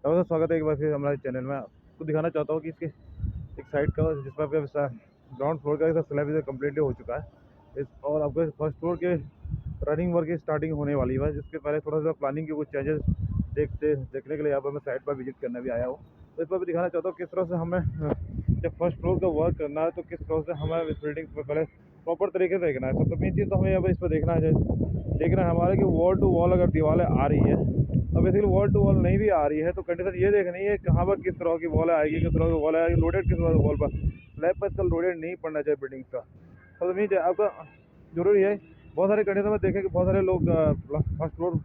तो स्वागत है एक बार फिर हमारे चैनल में। आपको दिखाना चाहता हूँ कि इसके एक साइड का जिसमें आपका ग्राउंड फ्लोर का स्लैब इधर कम्प्लीटली हो चुका है इस और आपके फर्स्ट फ्लोर के रनिंग वर्क की स्टार्टिंग होने वाली है। जिसके पहले थोड़ा सा प्लानिंग के कुछ चेंजेस देखने के लिए यहाँ पर मैं साइड पर विजिट करने भी आया हूँ। तो इस पर भी दिखाना चाहता हूँ किस तरह से हमें जब फर्स्ट फ्लोर का वर्क करना है तो किस तरह से हमें इस बिल्डिंग पर पहले प्रॉपर तरीके से देखना है। सबसे मेन चीज़ तो हमें यहाँ पर इस पर देखना है हमारे कि वॉल टू वॉल अगर दीवारें आ रही है, अब बेसिकली वॉल टू वॉल नहीं भी आ रही है तो कंडीशन ये देखनी है कहाँ पर किस तरह की वॉल आएगी, किस तरह की वॉल आएगी, लोडेड किस तरह की वॉल पर। स्लैब पर इसका लोडेड नहीं पड़ना चाहिए बिल्डिंग का। तो मीन आपका जरूरी है। बहुत सारे कंडीशन में देखें कि बहुत सारे लोग फर्स्ट फ्लोर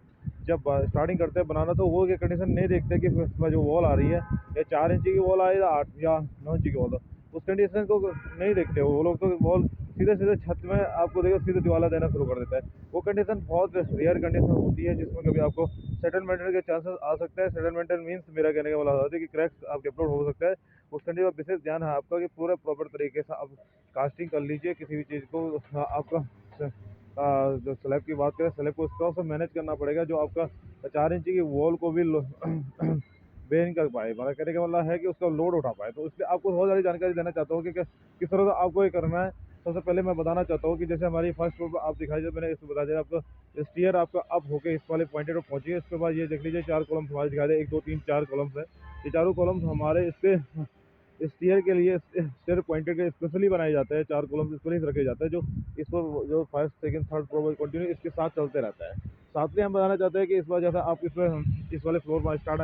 जब स्टार्टिंग करते हैं बनाना तो वो ये कंडीशन नहीं देखते कि इसमें जो वॉल आ रही है या 4 इंची की वॉल आ रही है, 8 या 9 इंची की वॉल, उस कंडीशन को नहीं देखते वो लोग। तो वॉल सीधे सीधे छत में आपको देखो सीधे दीवाला देना शुरू कर देता है। वो कंडीशन बहुत रेयर कंडीशन होती है जिसमें कभी आपको सेटलमेंट के चांसेस आ सकते हैं। सेटलमेंट मीन्स मेरा कहने का वाला होता है कि क्रैक्स आपके अपलोड हो सकता है। उस कंडीशन पर विशेष ध्यान है आपका कि पूरे प्रॉपर तरीके से आप कास्टिंग कर लीजिए किसी भी चीज़ को। आपका जो स्लैब की बात करें, स्लैब को इस तरह से मैनेज करना पड़ेगा जो आपका 4 इंची की वॉल को भी बेन कर पाए। हमारा कहने का मतलब है कि उसका लोड उठा पाए। तो इसलिए आपको बहुत सारी जानकारी देना चाहता हूँ कि किस तरह से आपको ये करना है। सबसे पहले मैं बताना चाहता हूँ कि जैसे हमारी फर्स्ट फ्लोर पर आप दिखाई दे, मैंने इसको बता दिया आपको स्टीयर आपका अप होके इस वाले पॉइंटेड पर पहुंची है। इसके बाद ये देख लीजिए 4 कॉलम्स हमारे दिखाई दे, 1 2 3 4 कॉलम्स है। ये चारों कॉलम्स हमारे इसके स्टीयर के लिए स्टीयर पॉइंटेड के स्पेशली बनाए जाते हैं। 4 कॉलम्स इसको नहीं रखे जाते हैं जो इस पर जो first second third floor continue इसके साथ चलते रहता है। साथ में हम बताना चाहते हैं कि इस बार जैसा आप इसमें इस वाले फ्लोर पर स्टार्ट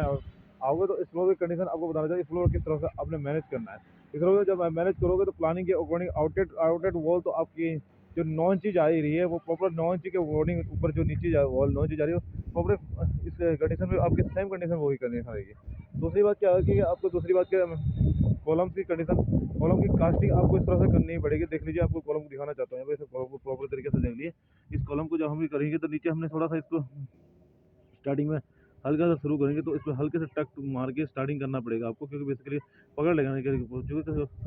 आओगे तो इस फ्लोर की कंडीशन आपको बताना चाहिए। इस फ्लोर किस तरह से आपने मैनेज करना है। इस तरह से जब मैनेज करोगे तो प्लानिंग के अकॉर्डिंग आउटलेट वॉल तो आपकी जो 9 इंची जा रही है वो प्रॉपर 9 इंची के अकॉर्डिंग ऊपर जो नीचे वॉल 9 इंची जा रही है प्रॉपर इस कंडीशन में आपकी सेम कंडीशन वही कंडीशन रहेगी। दूसरी बात क्या है कि आपको दूसरी बात क्या कॉलम की कंडीशन, कॉलम की कास्टिंग आपको इस तरह से करनी पड़ेगी। देख लीजिए आपको कॉलम को दिखाना चाहता हूँ, कॉलम को प्रॉपर तरीके से देख लीजिए। इस कॉलम को जब हम भी करेंगे तो नीचे हमने थोड़ा सा इसको स्टार्टिंग में हल्का सा शुरू करेंगे तो इसमें हल्के से टक मार के स्टार्टिंग करना पड़ेगा आपको, क्योंकि बेसिकली पकड़ लेगा नहीं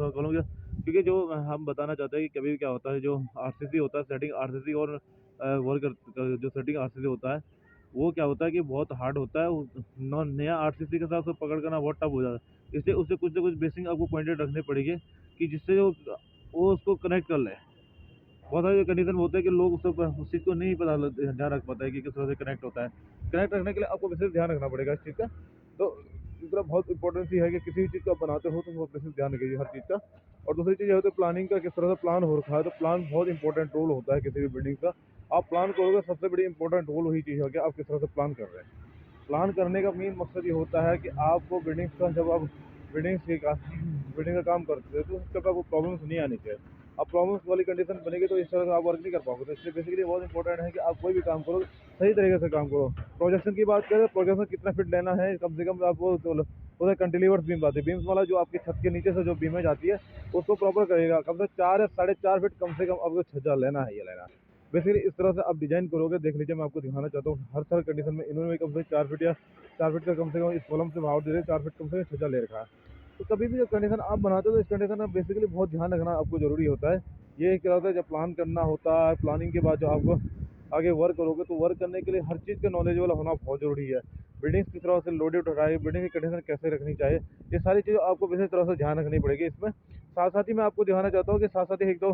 कॉलम। क्योंकि जो हम बताना चाहते हैं कि कभी भी क्या होता है जो आरसीसी होता है, सेटिंग आरसीसी और वर्क जो सेटिंग आरसीसी होता है वो क्या होता है कि बहुत हार्ड होता है। नया आरसीसी के साथ पकड़ करना बहुत टफ हो जाता है। इसलिए उससे कुछ ना कुछ बेसिंग आपको पॉइंटेड रखनी पड़ेगी कि जिससे वो उसको कनेक्ट कर ले। बहुत सारे कंडीशन होते हैं कि लोग उस चीज़ को नहीं पता ध्यान रख पाता है कि किस तरह से कनेक्ट होता है। कनेक्ट रखने के लिए आपको विशेष ध्यान रखना पड़ेगा इस चीज़ का। तो दूसरा बहुत इंपॉर्टेंस ही है कि किसी भी चीज़ को आप बनाते हो तो बहुत विशेष ध्यान रखिए हर चीज़ का। और दूसरी चीज़ ये होती है प्लानिंग का, किस तरह से प्लान हो रखा है। तो प्लान बहुत इंपॉर्टेंट रोल होता है किसी भी बिल्डिंग का। आप प्लान करोगे सबसे बड़ी इंपॉर्टेंट रोल वही चीज़ है कि आप किस तरह से प्लान कर रहे हैं। प्लान करने का मेन मकसद ये होता है कि आपको बिल्डिंग्स का जब आप बिल्डिंग का काम करते हैं तो उसके बाद आपको प्रॉब्लम्स नहीं आनी चाहिए। अब प्रॉब्लम्स वाली कंडीशन बनेगी तो इस तरह से आप वर्क नहीं कर पाओगे। तो इसलिए बेसिकली बहुत इंपॉर्टेंट है कि आप कोई भी काम करो सही तरीके से काम करो। प्रोजेक्शन की बात करें, प्रोजेक्शन कितना फिट लेना है, कम से कम आपको उधर कंटिन्यूअस बीम आती है, बीम्स वाला जो आपकी छत के नीचे से जो बीमें जाती है उसको प्रॉपर करेगा। कम से 4 या 4.5 फीट कम से कम आपको छज्जा लेना है, ये लेना है। बेसिकली इस तरह से आप डिजाइन करोगे। देख लीजिए मैं आपको दिखाना चाहता हूँ हर तरह कंडीशन में इन्होंने भी कम से 4 फीट या 4 फीट का कम से कम इस कॉलम से भाव दे रहे, 4 फीट कम से कम छज्जा ले रखा है। तो कभी भी जो कंडीशन आप बनाते हो तो इस कंडीशन में बेसिकली बहुत ध्यान रखना आपको जरूरी होता है। ये क्या होता है जब प्लान करना होता है, प्लानिंग के बाद जो आपको आगे वर्क करोगे तो वर्क करने के लिए हर चीज़ का नॉलेजेबल होना बहुत जरूरी है। बिल्डिंग्स किस तरह से लोडेड उठाए, बिल्डिंग की कंडीशन कैसे रखनी चाहिए, ये सारी चीज़ें आपको विशेष तरह से ध्यान रखनी पड़ेगी इसमें। साथ साथ ही मैं आपको दिखाना चाहता हूँ कि साथ साथ ही एक तो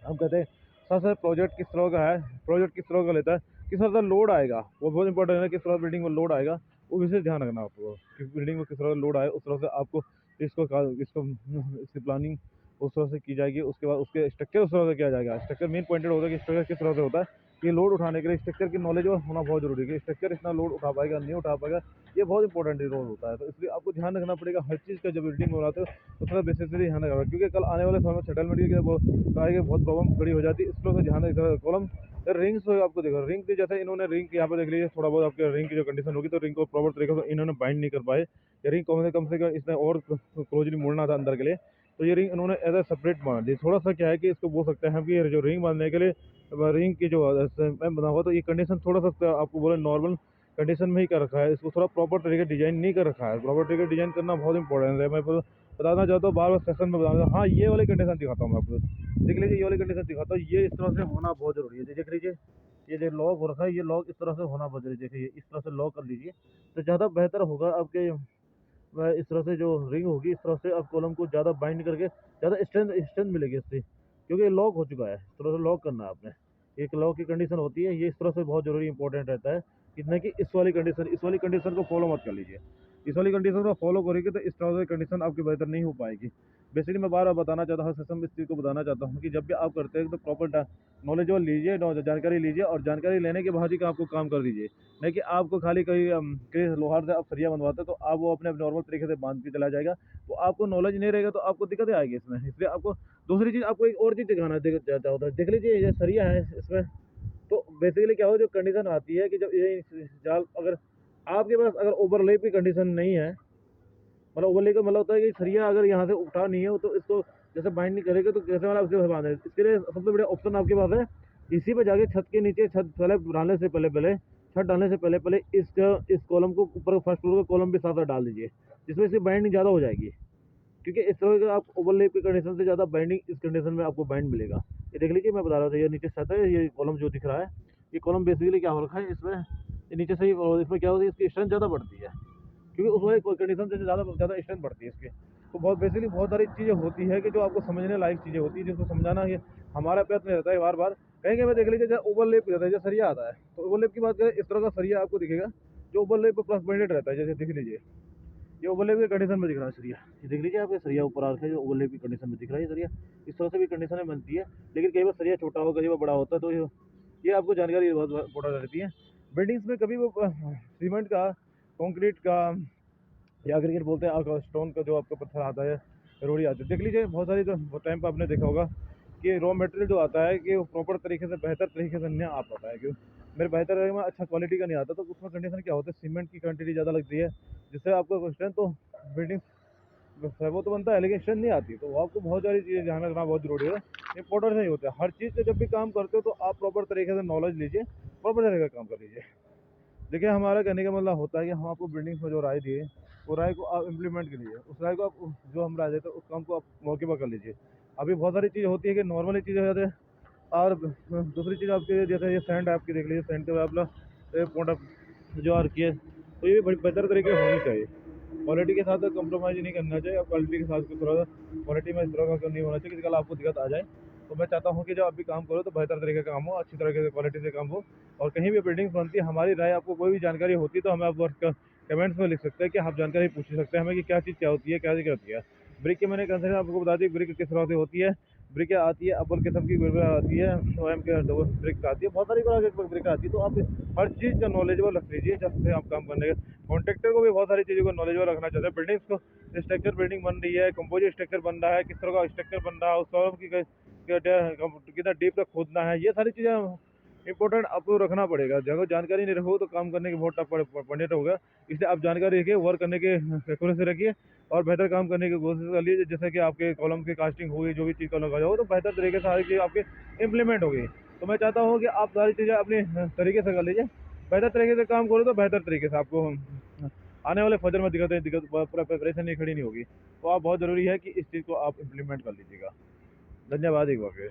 हम कहते हैं साथ साथ प्रोजेक्ट किस तरह का है, प्रोजेक्ट किस तरह का लेता है, किस तरह का लोड आएगा, वो बहुत इंपॉर्टेंट है। किस तरह बिल्डिंग में लोड आएगा वो विशेष ध्यान रखना आपको कि बिल्डिंग में किस तरह का लोड आए, उस तरह से आपको इसको इसकी प्लानिंग उस तरह से की जाएगी। उसके बाद उसके स्ट्रक्चर उस तरह से किया जाएगा। स्ट्रक्चर मेन पॉइंटेड होता है कि स्ट्रक्चर किस तरह से होता है। ये लोड उठाने के लिए स्ट्रक्चर की नॉलेज होना बहुत जरूरी है कि स्ट्रक्चर इतना लोड उठा पाएगा नहीं उठा पाएगा, ये बहुत इंपॉर्टेंट रोल होता है। तो इसलिए आपको ध्यान रखना पड़ेगा हर चीज़ का। जब बिल्डिंग बनाते हो तो थोड़ा बेसिकली ध्यान रखना, क्योंकि कल आने वाले समय में सेटलमेंट की बहुत प्रॉब्लम खड़ी हो जाती है। इस तरह से ध्यान रखना। कॉलम रिंग्स आपको देखो, रिंग की जैसे इन्होंने रिंग यहाँ पे देख लीजिए थोड़ा बहुत आपके रिंग की जो कंडीशन होगी तो रिंग को प्रॉपर तरीके से इन्होंने बाइंड नहीं कर पाए। ये रिंग कम से कम इसने और क्लोजली मोड़ना था अंदर के लिए, तो ये रिंग इन्होंने एज ए सेपरेट बांध दी। थोड़ा सा क्या है कि इसको बोल सकते हैं कि ये जो रिंग बांधने के लिए रिंग की जो बना हुआ तो ये कंडीशन थोड़ा सा आपको बोले नॉर्मल कंडीशन में ही कर रखा है। इसको थोड़ा प्रॉपर तरीके डिजाइन नहीं कर रखा है। प्रॉपर तरीके डिजाइन करना बहुत इंपॉर्टेंट है। मैं बताना चाहता हूँ बार बार सेशन में बताना। हाँ, ये वाली कंडीशन दिखाता हूँ मैं आपको। देख लीजिए ये वाली कंडीशन दिखाता हूँ। ये इस तरह से होना बहुत जरूरी है। देख लीजिए ये जो लॉक हो रखा है, ये लॉक इस तरह से होना बज रही है, देखिए इस तरह से लॉक कर लीजिए तो ज़्यादा बेहतर होगा आपके। इस तरह से जो रिंग होगी, इस तरह से आप कॉलम को ज़्यादा बाइंड करके ज़्यादा स्ट्रेंथ स्ट्रेंथ मिलेगी इससे, क्योंकि ये लॉक हो चुका है। इस तरह से लॉक करना है आपने, एक लॉक की कंडीशन होती है, ये इस तरह से बहुत ज़रूरी इंपॉर्टेंट रहता है। इतना कि इस वाली कंडीशन को फॉलो मत कर लीजिए। इस वाली कंडीशन को फॉलो करेंगे तो इस तरह से कंडीशन आपकी बेहतर नहीं हो पाएगी। बेसिकली मैं बार बार बताना चाहता हूँ, सिस्टम इस चीज़ को बताना चाहता हूँ कि जब भी आप करते हैं तो प्रॉपर नॉलेज लीजिए, जानकारी लीजिए, और जानकारी लेने के बाद ही आपको काम कर दीजिए। नहीं कि आपको खाली कहीं के लोहार से आप सरिया बनवाते हैं तो आप वो अपने नॉर्मल तरीके से बांध के चला जाएगा, तो आपको नॉलेज नहीं रहेगा तो आपको दिक्कतें आएगी इसमें। इसलिए आपको दूसरी चीज़, आपको एक और चीज़ दिखाना चाहता होता है, देख लीजिए ये सरिया है इसमें। तो बेसिकली क्या हो, जो कंडीशन आती है कि जब ये जाल, अगर आपके पास अगर ओवरलेप की कंडीशन नहीं है, मतलब ओवरले का मतलब होता है कि सरिया अगर यहाँ से उठा नहीं है तो इसको जैसे बाइंड नहीं करेगा तो कैसे वाला उसके बांधे। इसके लिए सबसे बड़ा ऑप्शन आपके पास है, इसी पे जाके छत के नीचे, छत पहले डालने से पहले छत डालने से पहले इस कॉलम को ऊपर, फर्स्ट फ्लोर का कॉलम भी साथ साथ डाल दीजिए, जिसमें इसकी बाइंडिंग ज़्यादा हो जाएगी। क्योंकि इस तरह का आप ओवरलेप की कंडीशन से ज़्यादा बाइंडिंग इस कंडीशन में आपको बाइंड मिलेगा। ये देख लीजिए, मैं बता रहा था, ये नीचे छत है, ये कॉलम जो दिख रहा है, ये कॉलम बेसिकली क्या हो रखा है इसमें, ये नीचे से ही, और इसमें क्या होती है, इसकी स्ट्रेंथ ज़्यादा बढ़ती है, क्योंकि उस वाली कंडीशन से ज़्यादा ज़्यादा स्ट्रेंथ बढ़ती है इसकी। तो बहुत बेसिकली बहुत सारी चीज़ें होती है कि जो आपको समझने लायक चीज़ें होती है, जिसको समझाना ये हमारा प्रयत्न रहता है बार बार। कहीं कहीं देख लीजिए, जैसे ओवरलेप रहता है, जैसे सरिया आता है, तो ओवरलेप की बात करें, इस तरह का सरिया आपको दिखेगा जो ओवरलेप पर प्लस पॉइंटेड रहता है। जैसे देख लीजिए, ये ओवरलेप की कंडीशन में दिख रहा है सरिया, ये देख लीजिए आप, ये सरिया ऊपर आ रखा है जो ओवरलेप की कंडीशन में दिख रहा है। ये सरिया इस तरह से भी कंडीशन में बनती है, लेकिन कई बार सरिया छोटा होगा, कई बार बड़ा होता है, तो ये आपको जानकारी बहुत इंपॉर्टेंट रहती है। बिल्डिंग्स में कभी वो सीमेंट का, कंक्रीट का, या क्रिकेट बोलते हैं, आपका स्टोन का जो आपका पत्थर आता है, रोड़ी आती है, देख लीजिए बहुत सारी, तो टाइम पर आपने देखा होगा कि रॉ मटेरियल जो आता है कि वो प्रॉपर तरीके से, बेहतर तरीके से नहीं आ पाता है, क्यों मेरे बेहतर तरीके में अच्छा क्वालिटी का नहीं आता, तो उसमें कंडीशन क्या होता है, सीमेंट की क्वांटिटी ज़्यादा लगती है, जिससे आपका स्ट्रेंथ तो बिल्डिंग वो तो बनता है, लेकिन स्ट्रेंथ नहीं आती। तो आपको बहुत सारी चीज़ें ध्यान रखना बहुत जरूरी है, इंपॉर्टेंट नहीं होता है हर चीज़ से। जब भी काम करते हो तो आप प्रॉपर तरीके से नॉलेज लीजिए, प्रॉपर तरीके से काम कर लीजिए। देखिए, हमारा कहने का मतलब होता है कि हम आपको बिल्डिंग्स में जो राय दिए, वो राय को आप इम्प्लीमेंट कीजिए, उस राय को आप, जो हम राय देते हैं उस काम को आप मौके पर कर लीजिए। अभी बहुत सारी चीज़ होती है कि नॉर्मली चीज़ें हो जाती है, और दूसरी चीज़ आपके, जैसे ये सैंड आपकी देख लीजिए, सैंड के आप प्रोडक्ट जो आ रखी है, तो ये भी बेहतर तरीके से होनी चाहिए। क्वालिटी के साथ कॉम्प्रोमाइज़ नहीं करना चाहिए, और क्वालिटी के साथ थोड़ा सा क्वालिटी में इस तरह का नहीं होना चाहिए कि कल आपको दिक्कत आ जाए। तो मैं चाहता हूँ कि जब आप भी काम करो तो बेहतर तरीके का काम हो, अच्छी तरीके से क्वालिटी से काम हो। और कहीं भी बिल्डिंग्स बनती है, हमारी राय, आपको कोई भी जानकारी होती है तो हमें आप कमेंट्स में लिख सकते हैं कि आप जानकारी पूछ सकते हैं हमें कि क्या चीज़ क्या होती है, क्या चीज़ क्या होती है। ब्रिक की मैंने कंसेप्ट आपको बता दी, ब्रिक किस तरह से होती है। ब्रिक आती है अव्वल किस्म की ब्रिक आती है, OM के डबल ब्रिक आती है, बहुत सारी तरह की ब्रिक आती है। तो आप हर चीज़ का नॉलेजेबल रख लीजिए जब से आप काम करने के। कॉन्ट्रैक्टर को भी बहुत सारी चीज़ों को नॉलेजेबल रखना चाहिए। बिल्डिंग्स को, स्ट्रक्चर बिल्डिंग बन रही है, कंपोजिट स्ट्रक्चर बन रहा है, किस तरह का स्ट्रक्चर बन रहा है, उस तरह की कितना डीप तक खोदना है, ये सारी चीज़ें इंपॉर्टेंट आपको रखना पड़ेगा। अगर जानकारी नहीं रखोगे तो काम करने के बहुत टफ पड़ने होगा। इसलिए आप जानकारी रखिए, वर्क करने के एक्यूरेसी रखिए, और बेहतर काम करने की कोशिश कर लीजिए, जैसे कि आपके कॉलम की कास्टिंग होगी, जो भी चीज़ कॉलम का जाओ, तो बेहतर तरीके से सारी चीज़ आपकी इम्प्लीमेंट होगी। तो मैं चाहता हूँ कि आप सारी चीज़ें अपने तरीके से कर लीजिए, बेहतर तरीके से काम करो तो बेहतर तरीके से आपको आने वाले फ्यूचर में दिक्कत पूरा प्रिपरेशन नहीं खड़ी नहीं होगी। तो आप बहुत ज़रूरी है कि इस चीज़ को आप इम्प्लीमेंट कर लीजिएगा। धन्यवाद एक बार फिर।